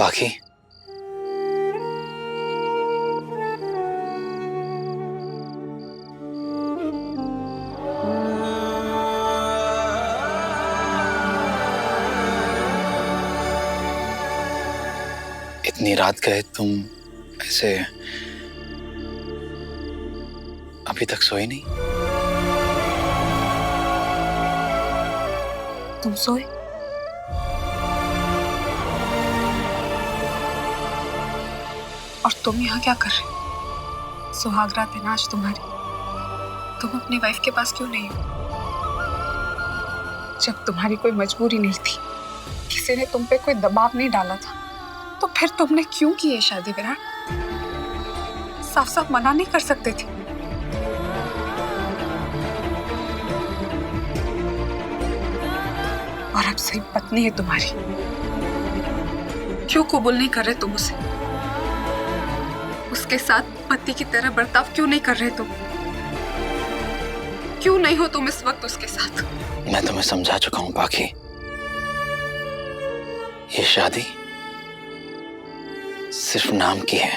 बाकी इतनी रात गए तुम ऐसे अभी तक सोई नहीं? तुम सोए? और तुम यहाँ क्या कर रहे? सुहाग रात है ना आज तुम्हारी। तुम अपनी वाइफ के पास क्यों नहीं हो? जब तुम्हारी कोई मजबूरी नहीं थी, किसी ने तुम पे कोई दबाव नहीं डाला था, तो फिर तुमने क्यों की ये शादी विराट? साफ साफ मना नहीं कर सकते थे? और अब सही पत्नी है तुम्हारी, क्यों कबूल नहीं कर रहे तुम उसे? उसके साथ पति की तरह बर्ताव क्यों नहीं कर रहे तुम? क्यों नहीं हो तुम इस वक्त उसके साथ? मैं तुम्हें समझा चुका हूं बाकी। ये शादी सिर्फ नाम की है,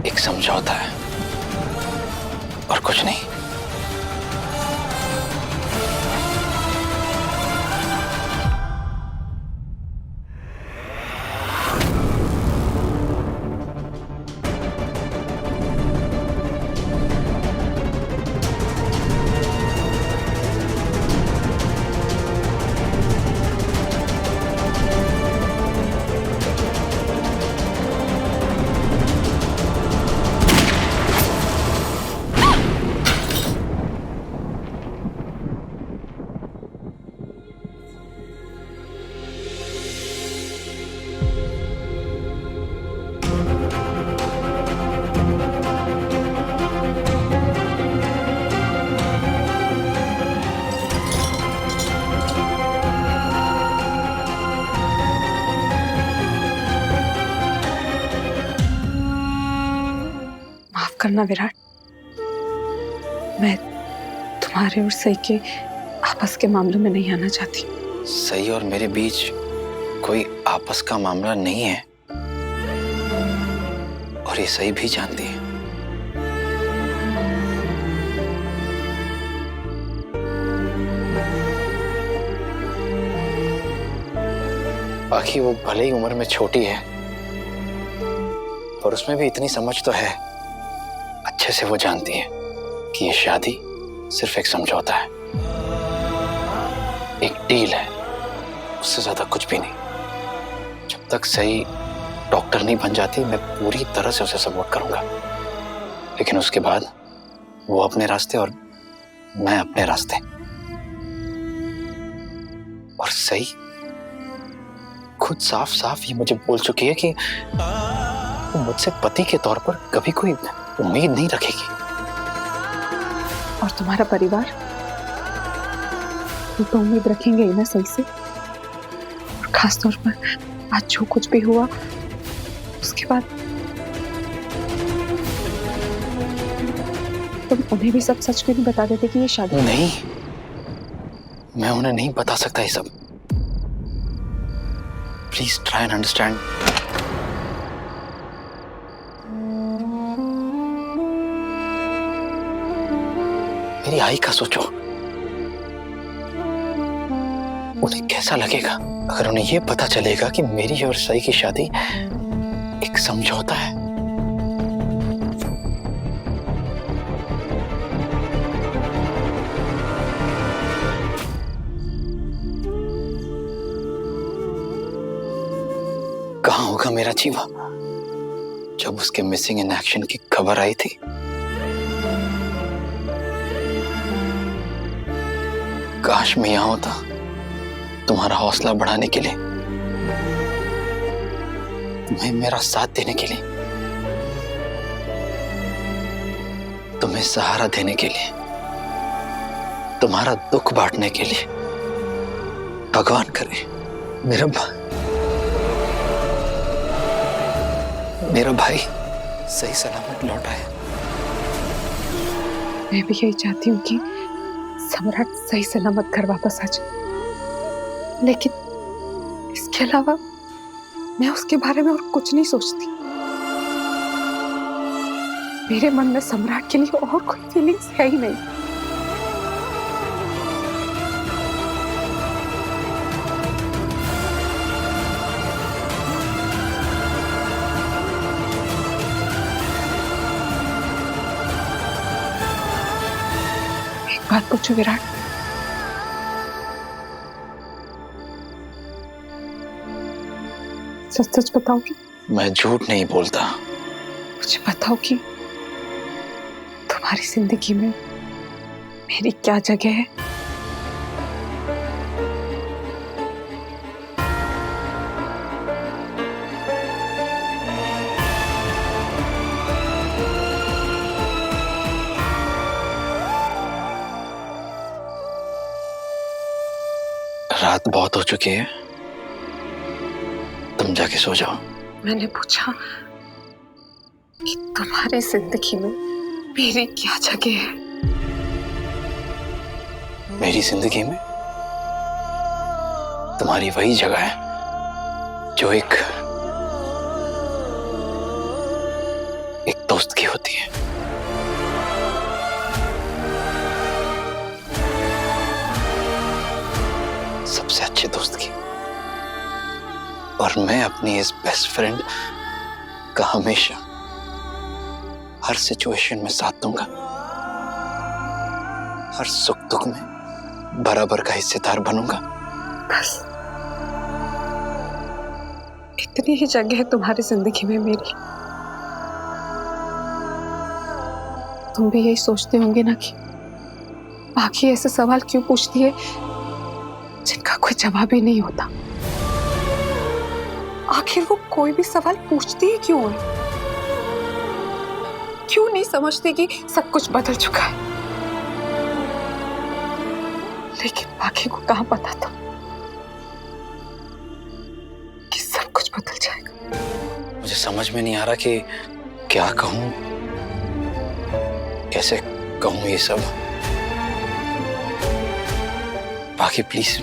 एक समझौता है और कुछ नहीं। करना विराट, मैं तुम्हारे और सई के आपस के मामले में नहीं आना चाहती। सई और मेरे बीच कोई आपस का मामला नहीं है और ये सई भी जानती है। बाकी वो भले ही उम्र में छोटी है पर उसमें भी इतनी समझ तो है, अच्छे से वो जानती है कि ये शादी सिर्फ एक समझौता है, एक डील है, उससे ज्यादा कुछ भी नहीं। जब तक सही डॉक्टर नहीं बन जाती मैं पूरी तरह से उसे सपोर्ट करूंगा, लेकिन उसके बाद वो अपने रास्ते और मैं अपने रास्ते। और सही खुद साफ साफ ये मुझे बोल चुकी है कि वो मुझसे पति के तौर पर कभी कोई उम्मीद नहीं रखेगी। और तुम्हारा परिवार वो तो उम्मीद रखेंगे ही ना सही से। और खासतौर पर आज जो कुछ भी हुआ उसके बाद तुम उन्हें भी सब सच क्यों नहीं बता देते कि ये शादी? नहीं, मैं उन्हें नहीं बता सकता ये सब। Please try and understand. मेरी आई का सोचो, उन्हें कैसा लगेगा अगर उन्हें यह पता चलेगा कि मेरी और सई की शादी एक समझौता है। कहां होगा मेरा जीवा जब उसके मिसिंग इन एक्शन की खबर आई थी? काश मैं यहां होता तुम्हारा हौसला बढ़ाने के लिए, तुम्हें मेरा साथ देने के लिए, तुम्हें सहारा देने के लिए, तुम्हारा दुख बांटने के लिए। भगवान करे मेरा भाई सही सलामत लौट आया। मैं भी यही चाहती हूँ कि सम्राट सही सलामत घर वापस आ जाए, लेकिन इसके अलावा मैं उसके बारे में और कुछ नहीं सोचती। मेरे मन में सम्राट के लिए और कोई फीलिंग्स है ही नहीं। एक बात पूछो विराट, सच सच बताओ कि मैं झूठ नहीं बोलता। मुझे बताओ कि तुम्हारी जिंदगी में मेरी क्या जगह है? रात बहुत हो चुकी है, तुम जाके सो जाओ। मैंने पूछा कि तुम्हारी जिंदगी में मेरी क्या जगह है? मेरी जिंदगी में तुम्हारी वही जगह है जो एक दोस्त की होती है। सबसे अच्छे दोस्त की। और मैं अपनी इस बेस्ट फ्रेंड का हमेशा हर सिचुएशन में साथ दूंगा, हर सुख दुख में बराबर का हिस्सेदार बनूंगा। बस इतनी ही जगह है तुम्हारी जिंदगी में मेरी। तुम भी यही सोचते होंगे ना कि बाकी ऐसे सवाल क्यों पूछती है जिनका कोई जवाब ही नहीं होता। आखिर वो कोई भी सवाल पूछती ही क्यों है? क्यों नहीं समझती कि सब कुछ बदल चुका है? लेकिन बाकी को कहाँ पता था कि सब कुछ बदल जाएगा। मुझे समझ में नहीं आ रहा कि क्या कहूं, कैसे कहूं ये सब। बाकी प्लीज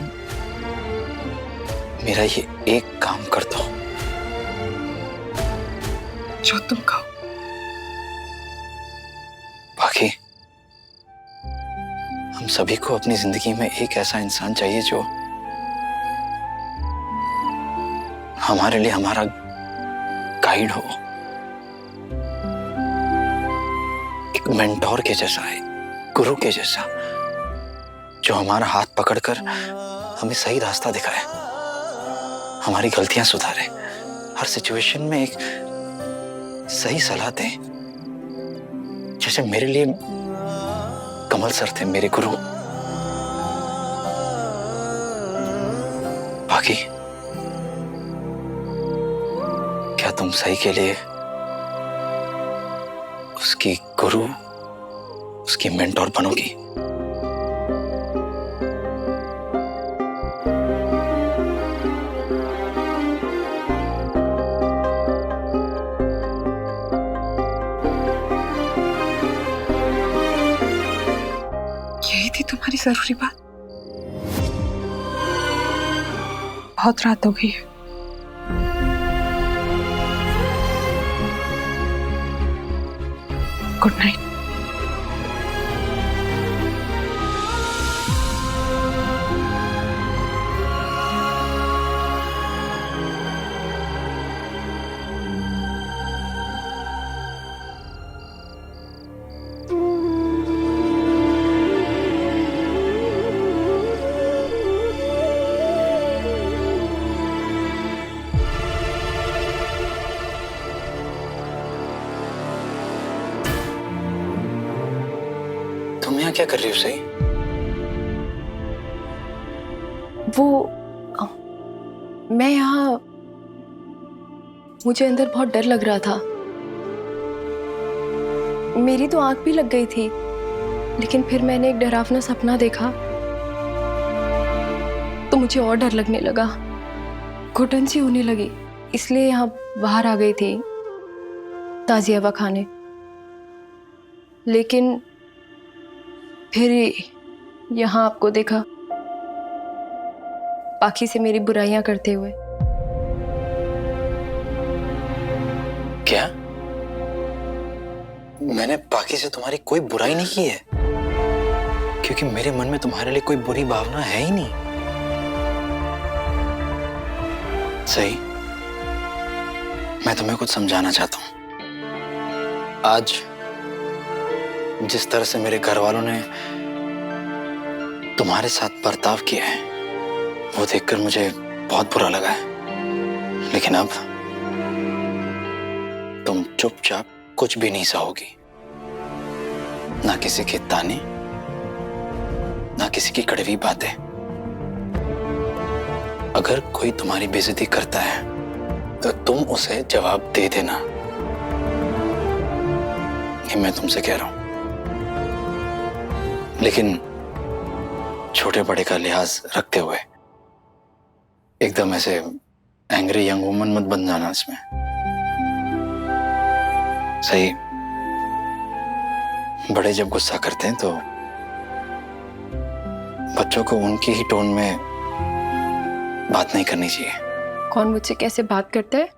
मेरा ये एक काम कर दो। जो तुम कहो। बाकी हम सभी को अपनी जिंदगी में एक ऐसा इंसान चाहिए जो हमारे लिए हमारा गाइड हो, एक मेंटोर के जैसा है, गुरु के जैसा, जो हमारा हाथ पकड़कर हमें सही रास्ता दिखाए, हमारी गलतियां सुधारे, हर सिचुएशन में एक सही सलाह दे। जैसे मेरे लिए कमल सर थे, मेरे गुरु। बाकी क्या तुम सही के लिए उसकी गुरु, उसकी मेंटोर बनोगी? यही थी तुम्हारी जरूरी बात? बहुत रात हो गई है। Good night. तुम यहाँ क्या कर रही हो सही? मैं यहाँ, मुझे अंदर बहुत डर लग रहा था। मेरी तो आंख भी लग गई थी, लेकिन फिर मैंने एक डरावना सपना देखा तो मुझे और डर लगने लगा, घुटन सी होने लगी। इसलिए यहाँ बाहर आ गई थी ताज़ी हवा खाने। लेकिन फिर यहाँ आपको देखा, बाकी से मेरी बुराइयां करते हुए। क्या? मैंने बाकी से तुम्हारी कोई बुराई नहीं की है, क्योंकि मेरे मन में तुम्हारे लिए कोई बुरी भावना है ही नहीं। सही, मैं तुम्हें कुछ समझाना चाहता हूं। आज जिस तरह से मेरे घर वालों ने तुम्हारे साथ बर्ताव किया है, वो देखकर मुझे बहुत बुरा लगा है। लेकिन अब तुम चुपचाप कुछ भी नहीं सहोगी, ना किसी के ताने, ना किसी की कड़वी बातें। अगर कोई तुम्हारी बेइज्जती करता है तो तुम उसे जवाब दे देना। ये मैं तुमसे कह रहा हूं, लेकिन छोटे बड़े का लिहाज रखते हुए एकदम ऐसे एंग्री यंग वुमन मत बन जाना इसमें। सही, बड़े जब गुस्सा करते हैं तो बच्चों को उनकी ही टोन में बात नहीं करनी चाहिए। कौन मुझसे कैसे बात करता है,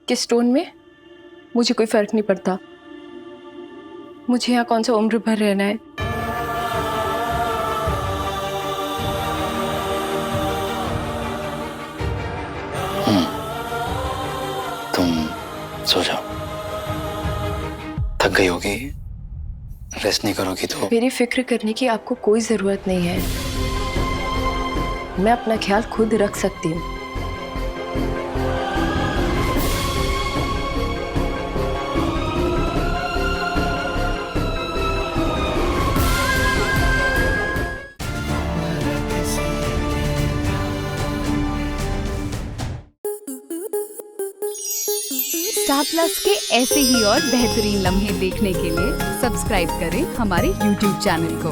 किस टोन में, मुझे कोई फर्क नहीं पड़ता। मुझे यहाँ कौन सा उम्र भर रहना है। तुम सो जाओ, थक गई होगी, रेस्ट नहीं करोगी तो। मेरी फिक्र करने की आपको कोई जरूरत नहीं है, मैं अपना ख्याल खुद रख सकती हूँ। स्टार प्लस के ऐसे ही और बेहतरीन लम्हे देखने के लिए सब्सक्राइब करें हमारे YouTube चैनल को।